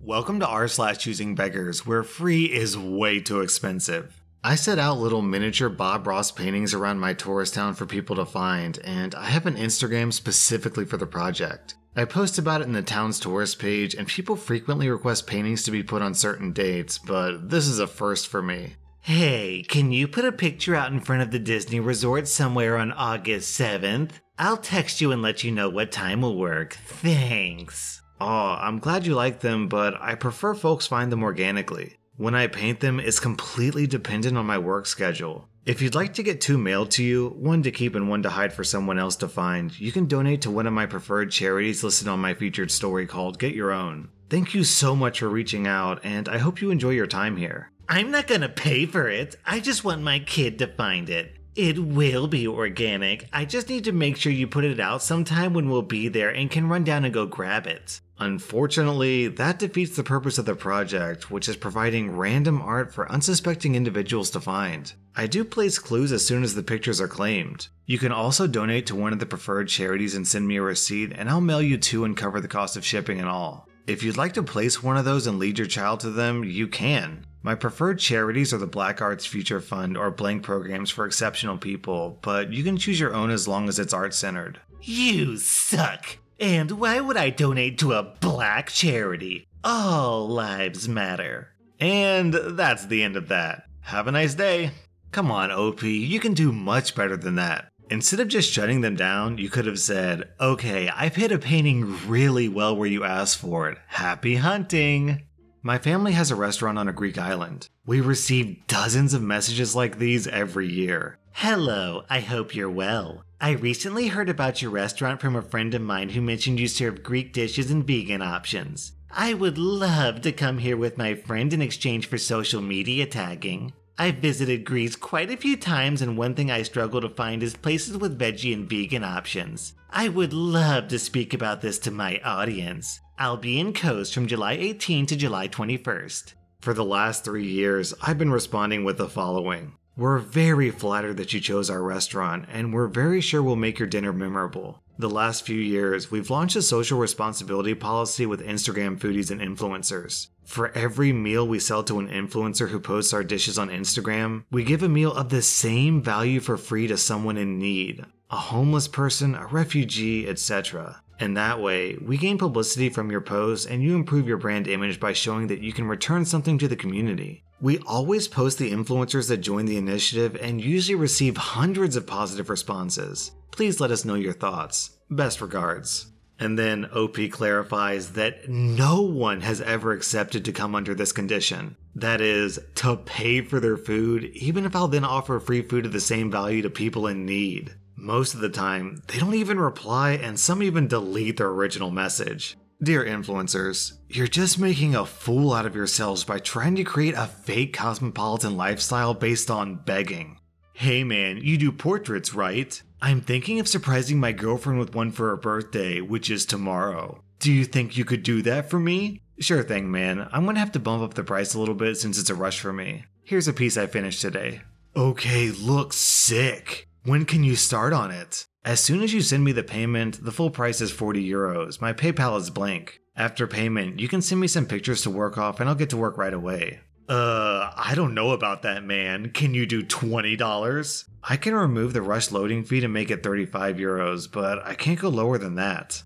Welcome to r/Choosingbeggars, where free is way too expensive. I set out little miniature Bob Ross paintings around my tourist town for people to find, and I have an Instagram specifically for the project. I post about it in the town's tourist page, and people frequently request paintings to be put on certain dates, but this is a first for me. Hey, can you put a picture out in front of the Disney Resort somewhere on August 7th? I'll text you and let you know what time will work. Thanks. Oh, I'm glad you like them, but I prefer folks find them organically. When I paint them, it's completely dependent on my work schedule. If you'd like to get two mailed to you, one to keep and one to hide for someone else to find, you can donate to one of my preferred charities listed on my featured story called Get Your Own. Thank you so much for reaching out, and I hope you enjoy your time here. I'm not gonna pay for it. I just want my kid to find it. It will be organic. I just need to make sure you put it out sometime when we'll be there and can run down and go grab it. Unfortunately, that defeats the purpose of the project, which is providing random art for unsuspecting individuals to find. I do place clues as soon as the pictures are claimed. You can also donate to one of the preferred charities and send me a receipt, and I'll mail you two and cover the cost of shipping and all. If you'd like to place one of those and lead your child to them, you can. My preferred charities are the Black Arts Future Fund or Blank programs for exceptional people, but you can choose your own as long as it's art-centered. You suck! And why would I donate to a black charity? All lives matter. And that's the end of that. Have a nice day. Come on, OP, you can do much better than that. Instead of just shutting them down, you could have said, okay, I've hit a painting really well where you asked for it. Happy hunting! My family has a restaurant on a Greek island. We receive dozens of messages like these every year. Hello, I hope you're well. I recently heard about your restaurant from a friend of mine who mentioned you serve Greek dishes and vegan options. I would love to come here with my friend in exchange for social media tagging. I've visited Greece quite a few times, and one thing I struggle to find is places with veggie and vegan options. I would love to speak about this to my audience. I'll be in Kos from July 18 to July 21st. For the last 3 years, I've been responding with the following. We're very flattered that you chose our restaurant, and we're very sure we'll make your dinner memorable. The last few years, we've launched a social responsibility policy with Instagram foodies and influencers. For every meal we sell to an influencer who posts our dishes on Instagram, we give a meal of the same value for free to someone in need, a homeless person, a refugee, etc. And that way, we gain publicity from your posts and you improve your brand image by showing that you can return something to the community. We always post the influencers that join the initiative and usually receive hundreds of positive responses. Please let us know your thoughts. Best regards. And then OP clarifies that no one has ever accepted to come under this condition. That is, to pay for their food, even if I'll then offer free food of the same value to people in need. Most of the time, they don't even reply, and some even delete their original message. Dear influencers, you're just making a fool out of yourselves by trying to create a fake cosmopolitan lifestyle based on begging. Hey man, you do portraits, right? I'm thinking of surprising my girlfriend with one for her birthday, which is tomorrow. Do you think you could do that for me? Sure thing, man. I'm gonna have to bump up the price a little bit since it's a rush for me. Here's a piece I finished today. Okay, looks sick. When can you start on it? As soon as you send me the payment, the full price is 40 euros. My PayPal is blank. After payment, you can send me some pictures to work off and I'll get to work right away. I don't know about that, man. Can you do $20? I can remove the rush loading fee to make it 35 euros, but I can't go lower than that.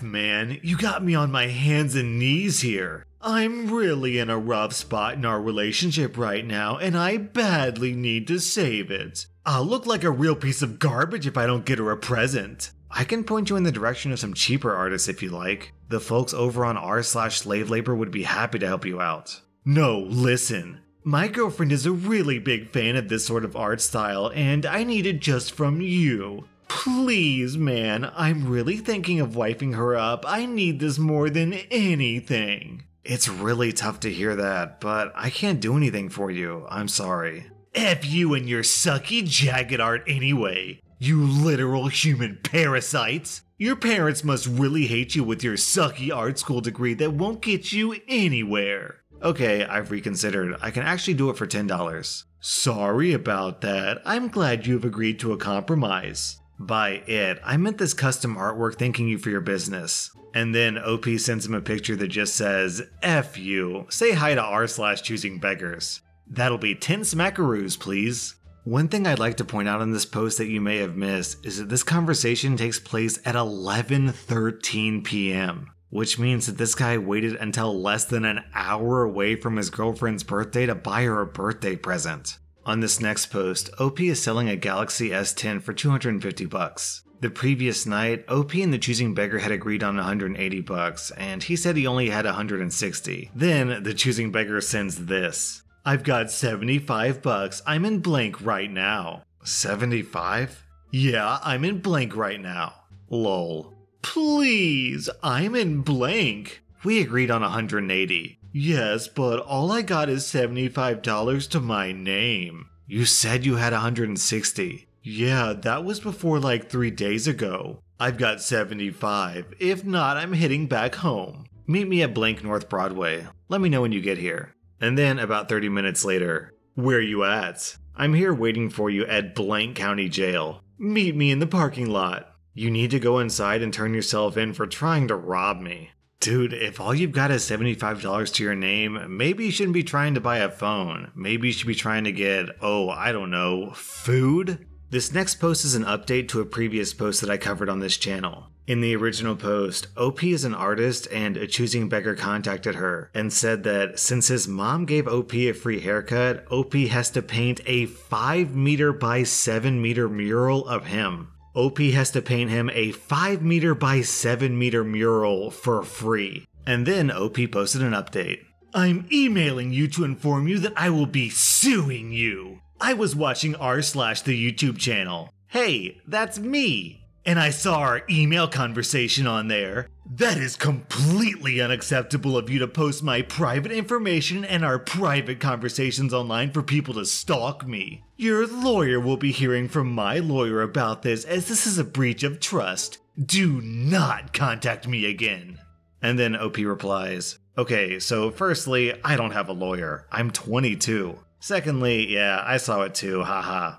Man, you got me on my hands and knees here. I'm really in a rough spot in our relationship right now, and I badly need to save it. I'll look like a real piece of garbage if I don't get her a present. I can point you in the direction of some cheaper artists if you like. The folks over on r/slave labor would be happy to help you out. No, listen. My girlfriend is a really big fan of this sort of art style, and I need it just from you. Please, man, I'm really thinking of wifing her up. I need this more than anything. It's really tough to hear that, but I can't do anything for you. I'm sorry. F you and your sucky, jagged art anyway. You literal human parasites. Your parents must really hate you with your sucky art school degree that won't get you anywhere. Okay, I've reconsidered. I can actually do it for $10. Sorry about that. I'm glad you've agreed to a compromise. By it, I meant this custom artwork thanking you for your business. And then OP sends him a picture that just says, F you, say hi to r/choosingbeggars. That'll be 10 smackaroos, please. One thing I'd like to point out in this post that you may have missed is that this conversation takes place at 11:13 p.m., which means that this guy waited until less than an hour away from his girlfriend's birthday to buy her a birthday present. On this next post, OP is selling a Galaxy S10 for $250. The previous night, OP and the Choosing Beggar had agreed on $180, and he said he only had $160. Then, the Choosing Beggar sends this. I've got $75, I'm in blank right now. 75? Yeah, I'm in blank right now. Lol. Please, I'm in blank. We agreed on $180. Yes, but all I got is $75 to my name. You said you had $160. Yeah, that was before like 3 days ago. I've got $75. If not, I'm heading back home. Meet me at blank North Broadway. Let me know when you get here. And then about 30 minutes later, where you at? I'm here waiting for you at blank county jail. Meet me in the parking lot. You need to go inside and turn yourself in for trying to rob me. Dude, if all you've got is $75 to your name, maybe you shouldn't be trying to buy a phone. Maybe you should be trying to get, I don't know, food? This next post is an update to a previous post that I covered on this channel. In the original post, OP is an artist and a Choosing Beggar contacted her and said that since his mom gave OP a free haircut, OP has to paint a 5 meter by 7 meter mural of him. OP has to paint him a 5 meter by 7 meter mural for free. And then OP posted an update. I'm emailing you to inform you that I will be suing you. I was watching rSlash the YouTube channel. Hey, that's me. And I saw our email conversation on there. That is completely unacceptable of you to post my private information and our private conversations online for people to stalk me. Your lawyer will be hearing from my lawyer about this as this is a breach of trust. Do not contact me again. And then OP replies, okay, so firstly, I don't have a lawyer. I'm 22. Secondly, yeah, I saw it too, haha.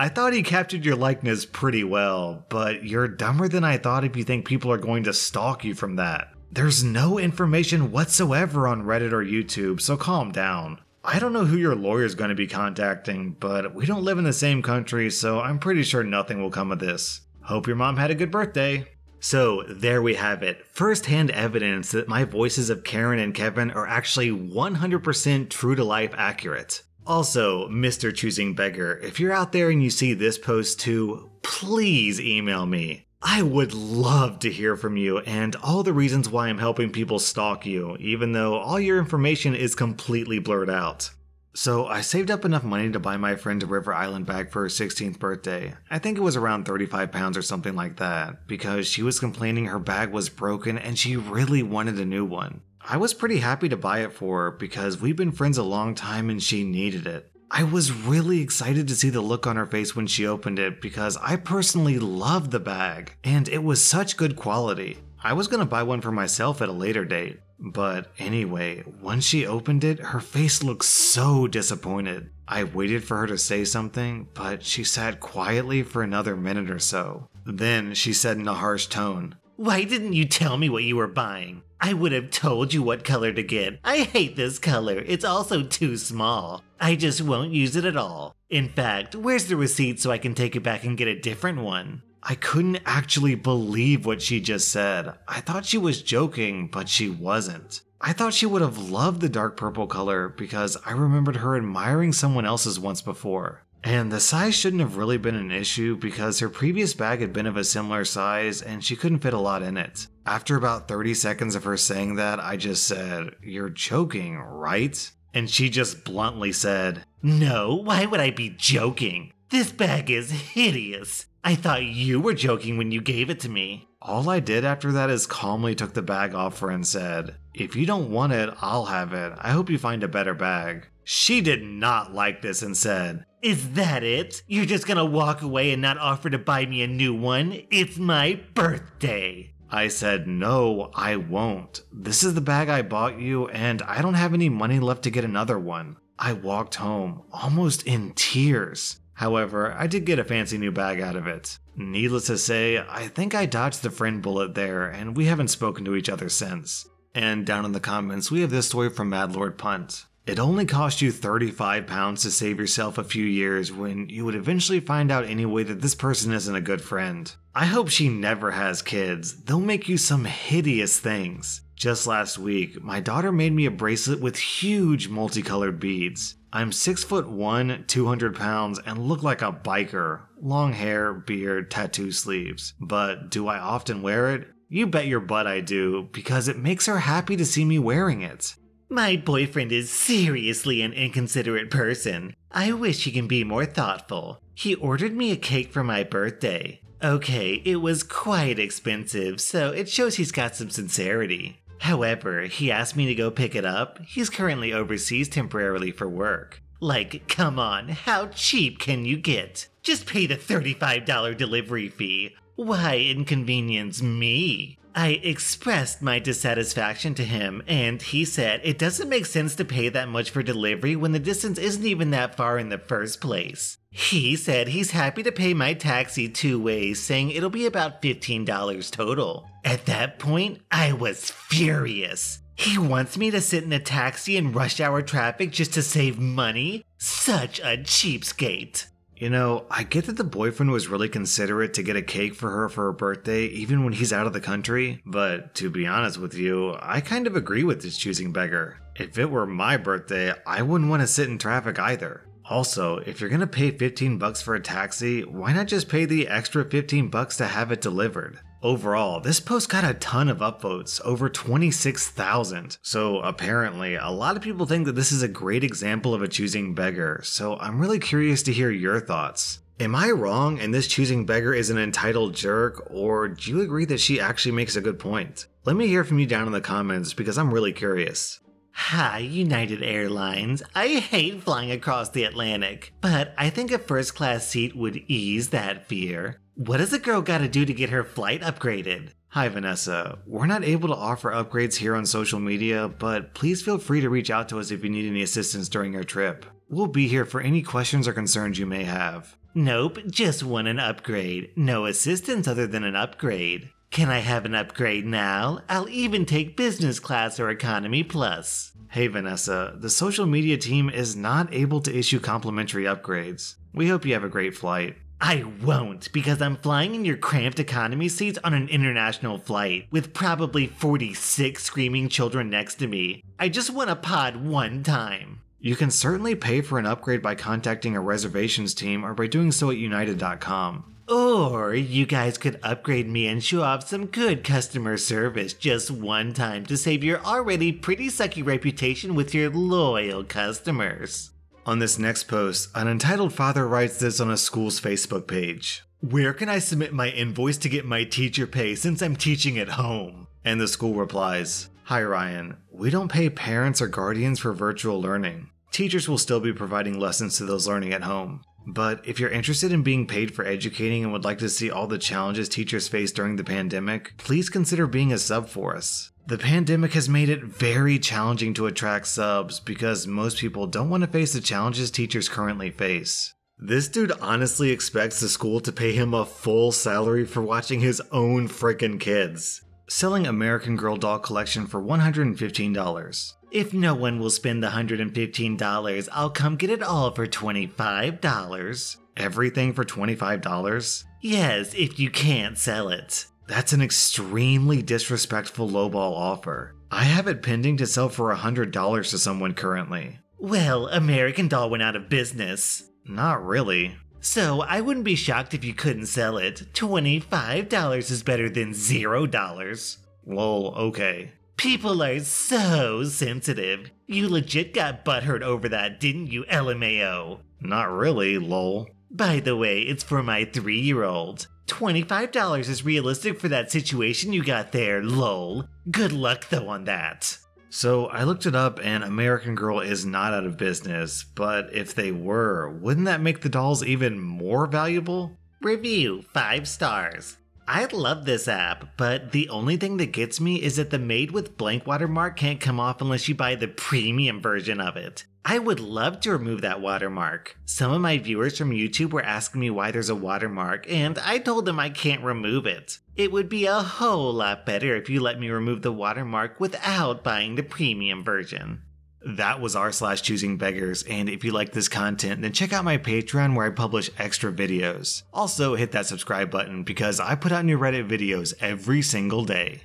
I thought he captured your likeness pretty well, but you're dumber than I thought if you think people are going to stalk you from that. There's no information whatsoever on Reddit or YouTube, so calm down. I don't know who your lawyer's going to be contacting, but we don't live in the same country, so I'm pretty sure nothing will come of this. Hope your mom had a good birthday. So there we have it, first-hand evidence that my voices of Karen and Kevin are actually 100% true-to-life accurate. Also, Mr. Choosing Beggar, if you're out there and you see this post too, please email me. I would love to hear from you and all the reasons why I'm helping people stalk you, even though all your information is completely blurred out. So I saved up enough money to buy my friend a River Island bag for her 16th birthday. I think it was around 35 pounds or something like that, because she was complaining her bag was broken and she really wanted a new one. I was pretty happy to buy it for her because we've been friends a long time and she needed it. I was really excited to see the look on her face when she opened it because I personally loved the bag and it was such good quality. I was gonna buy one for myself at a later date. But anyway, when she opened it, her face looked so disappointed. I waited for her to say something, but she sat quietly for another minute or so. Then she said in a harsh tone, "Why didn't you tell me what you were buying? I would have told you what color to get. I hate this color. It's also too small. I just won't use it at all. In fact, where's the receipt so I can take it back and get a different one?" I couldn't actually believe what she just said. I thought she was joking, but she wasn't. I thought she would have loved the dark purple color because I remembered her admiring someone else's once before. And the size shouldn't have really been an issue because her previous bag had been of a similar size and she couldn't fit a lot in it. After about 30 seconds of her saying that, I just said, "You're joking, right?" And she just bluntly said, "No, why would I be joking? This bag is hideous. I thought you were joking when you gave it to me." All I did after that is calmly took the bag off her and said, "If you don't want it, I'll have it. I hope you find a better bag." She did not like this and said, "Is that it? You're just gonna walk away and not offer to buy me a new one? It's my birthday." I said, "No, I won't. This is the bag I bought you and I don't have any money left to get another one." I walked home, almost in tears. However, I did get a fancy new bag out of it. Needless to say, I think I dodged the friend bullet there, and we haven't spoken to each other since. And down in the comments, we have this story from MacLeod Punt. It only cost you £35 to save yourself a few years when you would eventually find out anyway that this person isn't a good friend. I hope she never has kids. They'll make you some hideous things. Just last week, my daughter made me a bracelet with huge multicolored beads. I'm 6'1", 200 pounds, and look like a biker. Long hair, beard, tattoo sleeves. But do I often wear it? You bet your butt I do, because it makes her happy to see me wearing it. My boyfriend is seriously an inconsiderate person. I wish he can be more thoughtful. He ordered me a cake for my birthday. Okay, it was quite expensive, so it shows he's got some sincerity. However, he asked me to go pick it up. He's currently overseas temporarily for work. Like, come on, how cheap can you get? Just pay the $35 delivery fee. Why inconvenience me? I expressed my dissatisfaction to him, and he said it doesn't make sense to pay that much for delivery when the distance isn't even that far in the first place. He said he's happy to pay my taxi 2 ways, saying it'll be about $15 total. At that point, I was furious. He wants me to sit in a taxi in rush hour traffic just to save money? Such a cheapskate. You know, I get that the boyfriend was really considerate to get a cake for her birthday even when he's out of the country, but to be honest with you, I kind of agree with this choosing beggar. If it were my birthday, I wouldn't want to sit in traffic either. Also, if you're gonna pay $15 for a taxi, why not just pay the extra $15 to have it delivered? Overall, this post got a ton of upvotes, over 26,000. So apparently, a lot of people think that this is a great example of a choosing beggar, so I'm really curious to hear your thoughts. Am I wrong and this choosing beggar is an entitled jerk, or do you agree that she actually makes a good point? Let me hear from you down in the comments because I'm really curious. Hi, United Airlines. I hate flying across the Atlantic, but I think a first-class seat would ease that fear. What does a girl gotta do to get her flight upgraded? Hi Vanessa, we're not able to offer upgrades here on social media, but please feel free to reach out to us if you need any assistance during your trip. We'll be here for any questions or concerns you may have. Nope, just want an upgrade. No assistance other than an upgrade. Can I have an upgrade now? I'll even take business class or economy plus. Hey Vanessa, the social media team is not able to issue complimentary upgrades. We hope you have a great flight. I won't, because I'm flying in your cramped economy seats on an international flight, with probably 46 screaming children next to me. I just want a pod one time. You can certainly pay for an upgrade by contacting a reservations team or by doing so at united.com. Or you guys could upgrade me and show off some good customer service just one time to save your already pretty sucky reputation with your loyal customers. On this next post, an entitled father writes this on a school's Facebook page. Where can I submit my invoice to get my teacher pay since I'm teaching at home? And the school replies, Hi Ryan, we don't pay parents or guardians for virtual learning. Teachers will still be providing lessons to those learning at home. But if you're interested in being paid for educating and would like to see all the challenges teachers face during the pandemic, please consider being a sub for us. The pandemic has made it very challenging to attract subs because most people don't want to face the challenges teachers currently face. This dude honestly expects the school to pay him a full salary for watching his own frickin' kids. Selling American Girl doll collection for $115. If no one will spend the $115, I'll come get it all for $25. Everything for $25? Yes, if you can't sell it. That's an extremely disrespectful lowball offer. I have it pending to sell for $100 to someone currently. Well, American Doll went out of business. Not really. So I wouldn't be shocked if you couldn't sell it. $25 is better than $0. Lol, okay. People are so sensitive. You legit got butthurt over that, didn't you, LMAO? Not really, lol. By the way, it's for my 3-year-old. $25 is realistic for that situation you got there, lol. Good luck though on that. So I looked it up and American Girl is not out of business, but if they were, wouldn't that make the dolls even more valuable? Review 5 stars. I love this app, but the only thing that gets me is that the made with blank watermark can't come off unless you buy the premium version of it. I would love to remove that watermark. Some of my viewers from YouTube were asking me why there's a watermark, and I told them I can't remove it. It would be a whole lot better if you let me remove the watermark without buying the premium version. That was r/choosingbeggars, and if you like this content, then check out my Patreon where I publish extra videos. Also, hit that subscribe button because I put out new Reddit videos every single day.